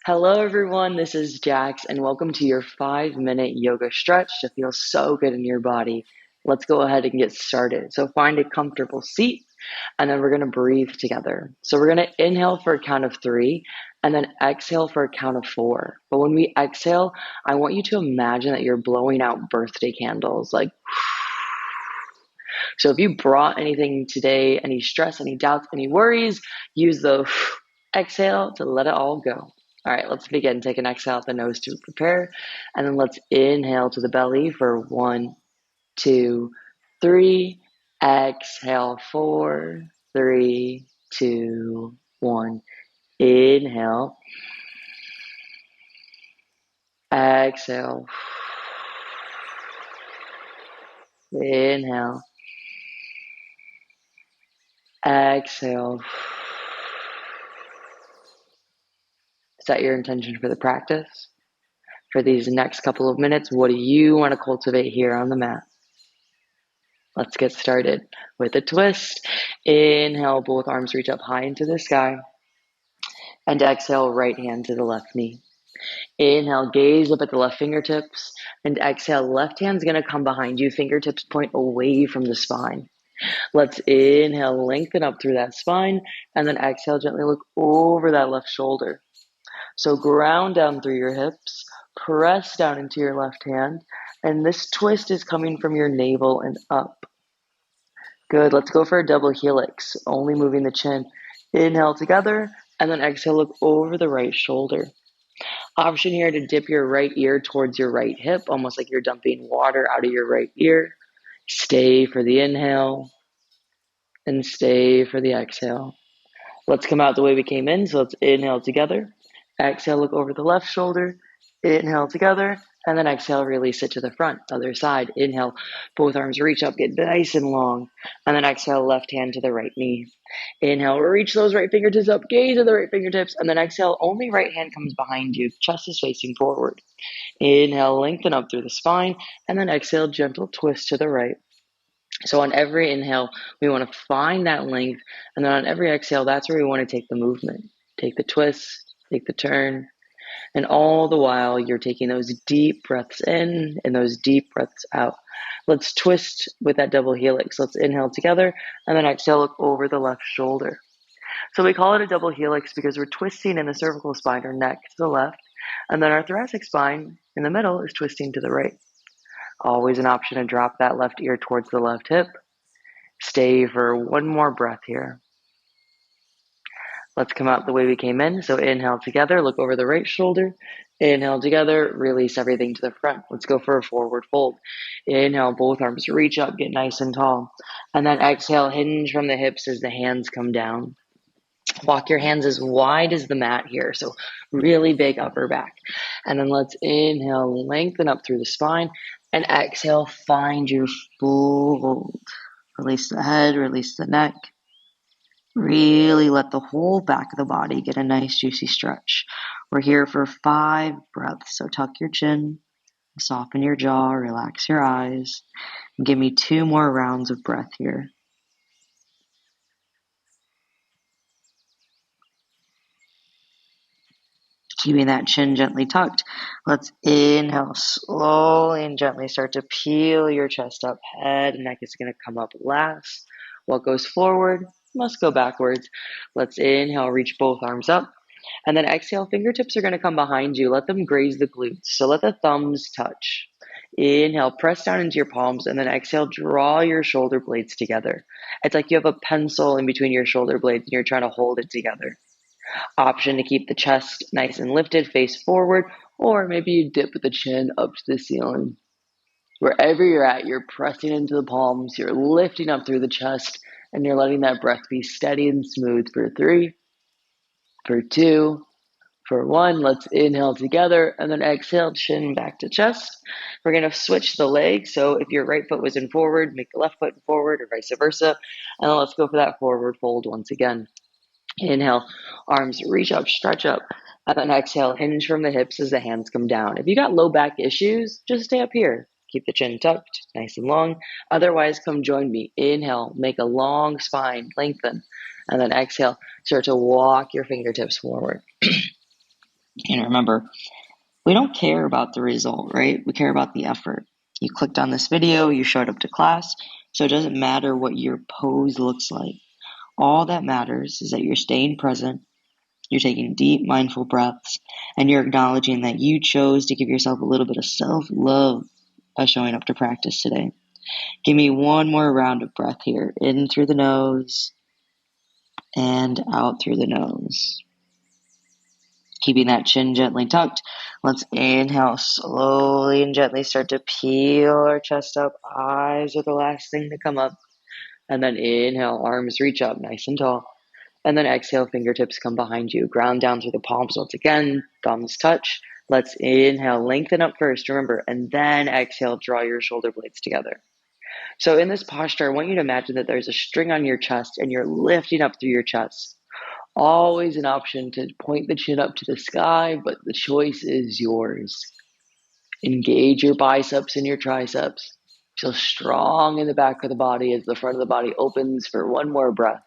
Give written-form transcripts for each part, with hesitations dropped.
Hello, everyone. This is Jax, and welcome to your 5-minute yoga stretch to feel so good in your body. Let's go ahead and get started. So, find a comfortable seat, and then we're going to breathe together. So, we're going to inhale for a count of 3, and then exhale for a count of 4. But when we exhale, I want you to imagine that you're blowing out birthday candles, like. So, if you brought anything today, any stress, any doubts, any worries, use the exhale to let it all go. All right, let's begin. Take an exhale out the nose to prepare. And then let's inhale to the belly for 1, 2, 3. Exhale, 4, 3, 2, 1. Inhale. Exhale. Inhale. Exhale. Set your intention for the practice. For these next couple of minutes, what do you want to cultivate here on the mat? Let's get started with a twist. Inhale, both arms reach up high into the sky. And exhale, right hand to the left knee. Inhale, gaze up at the left fingertips. And exhale, left hand's going to come behind you. Fingertips point away from the spine. Let's inhale, lengthen up through that spine. And then exhale, gently look over that left shoulder. So ground down through your hips. Press down into your left hand. And this twist is coming from your navel and up. Good. Let's go for a double helix, only moving the chin. Inhale together, and then exhale, look over the right shoulder. Option here to dip your right ear towards your right hip, almost like you're dumping water out of your right ear. Stay for the inhale, and stay for the exhale. Let's come out the way we came in, so let's inhale together. Exhale, look over the left shoulder. Inhale together, and then exhale, release it to the front. Other side, inhale, both arms reach up, get nice and long. And then exhale, left hand to the right knee. Inhale, reach those right fingertips up, gaze at the right fingertips. And then exhale, only right hand comes behind you, chest is facing forward. Inhale, lengthen up through the spine. And then exhale, gentle twist to the right. So on every inhale, we want to find that length. And then on every exhale, that's where we want to take the movement. Take the twist, take the turn. And all the while, you're taking those deep breaths in and those deep breaths out. Let's twist with that double helix. Let's inhale together and then exhale, look over the left shoulder. So we call it a double helix because we're twisting in the cervical spine or neck to the left. And then our thoracic spine in the middle is twisting to the right. Always an option to drop that left ear towards the left hip. Stay for one more breath here. Let's come out the way we came in. So inhale together, look over the right shoulder. Inhale together, release everything to the front. Let's go for a forward fold. Inhale, both arms reach up, get nice and tall. And then exhale, hinge from the hips as the hands come down. Walk your hands as wide as the mat here. So really big upper back. And then let's inhale, lengthen up through the spine. And exhale, find your fold. Release the head, release the neck. Really let the whole back of the body get a nice juicy stretch. We're here for 5 breaths. So tuck your chin, soften your jaw, relax your eyes. And give me 2 more rounds of breath here. Keeping that chin gently tucked. Let's inhale slowly and gently. Start to peel your chest up. Head and neck is going to come up last. What goes forward must go backwards. Let's inhale, reach both arms up. And then exhale, fingertips are going to come behind you. Let them graze the glutes. So let the thumbs touch. Inhale, press down into your palms. And then exhale, draw your shoulder blades together. It's like you have a pencil in between your shoulder blades and you're trying to hold it together. Option to keep the chest nice and lifted, face forward, or maybe you dip the chin up to the ceiling. Wherever you're at, you're pressing into the palms, you're lifting up through the chest, and you're letting that breath be steady and smooth for 3, for 2, for 1. Let's inhale together, and then exhale, chin back to chest. We're going to switch the legs, so if your right foot was in forward, make the left foot in forward, or vice versa, and then let's go for that forward fold once again. Inhale, arms reach up, stretch up, and then exhale, hinge from the hips as the hands come down. If you got low back issues, just stay up here. Keep the chin tucked, nice and long. Otherwise, come join me. Inhale, make a long spine, lengthen, and then exhale, start to walk your fingertips forward. And remember, we don't care about the result, right? We care about the effort. You clicked on this video, you showed up to class, so it doesn't matter what your pose looks like. All that matters is that you're staying present, you're taking deep, mindful breaths, and you're acknowledging that you chose to give yourself a little bit of self-love by showing up to practice today. Give me one more round of breath here. In through the nose and out through the nose. Keeping that chin gently tucked, let's inhale slowly and gently, start to peel our chest up. Eyes are the last thing to come up. And then inhale, arms reach up nice and tall. And then exhale, fingertips come behind you. Ground down through the palms once again, thumbs touch. Let's inhale, lengthen up first, remember, and then exhale, draw your shoulder blades together. So in this posture, I want you to imagine that there's a string on your chest and you're lifting up through your chest. Always an option to point the chin up to the sky, but the choice is yours. Engage your biceps and your triceps. Feel strong in the back of the body as the front of the body opens for one more breath.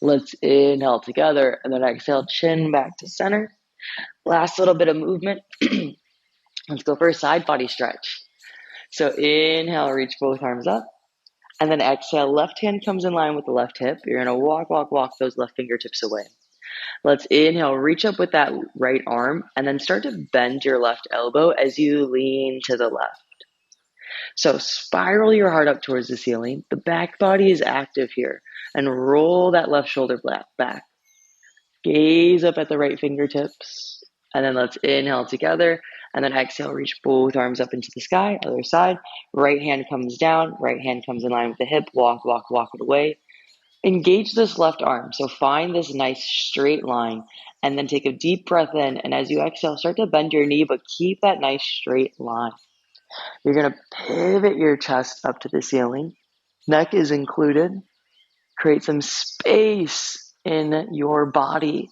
Let's inhale together and then exhale, chin back to center. Last little bit of movement. Let's go for a side body stretch. So inhale, reach both arms up. And then exhale, left hand comes in line with the left hip. You're going to walk those left fingertips away. Let's inhale, reach up with that right arm, and then start to bend your left elbow as you lean to the left. So spiral your heart up towards the ceiling. The back body is active here. And roll that left shoulder back. Gaze up at the right fingertips. And then let's inhale together. And then exhale, reach both arms up into the sky. Other side. Right hand comes down. Right hand comes in line with the hip. Walk it away. Engage this left arm. So find this nice straight line. And then take a deep breath in. And as you exhale, start to bend your knee, but keep that nice straight line. You're going to pivot your chest up to the ceiling. Neck is included. Create some space in your body.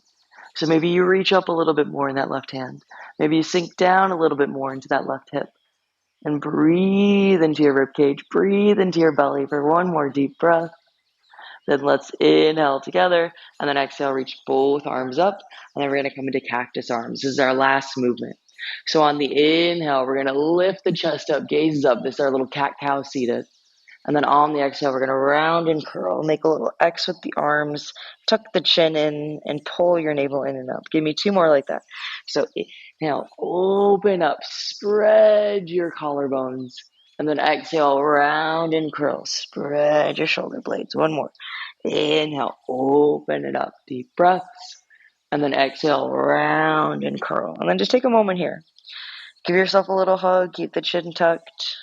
So maybe you reach up a little bit more in that left hand. Maybe you sink down a little bit more into that left hip. And breathe into your ribcage. Breathe into your belly for one more deep breath. Then let's inhale together. And then exhale, reach both arms up. And then we're going to come into cactus arms. This is our last movement. So on the inhale, we're going to lift the chest up, gaze up. This is our little cat-cow seated. And then on the exhale, we're going to round and curl. Make a little X with the arms. Tuck the chin in and pull your navel in and up. Give me two more like that. So inhale, open up. Spread your collarbones. And then exhale, round and curl. Spread your shoulder blades. One more. Inhale, open it up. Deep breaths. And then exhale, round and curl. And then just take a moment here. Give yourself a little hug. Keep the chin tucked.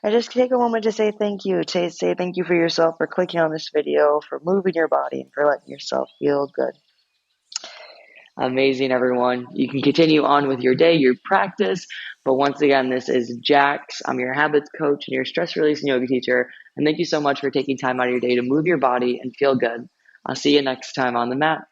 And just take a moment to say thank you. Say thank you for yourself for clicking on this video, for moving your body, and for letting yourself feel good. Amazing, everyone. You can continue on with your day, your practice. But once again, this is Jax. I'm your habits coach and your stress release and yoga teacher. And thank you so much for taking time out of your day to move your body and feel good. I'll see you next time on the mat.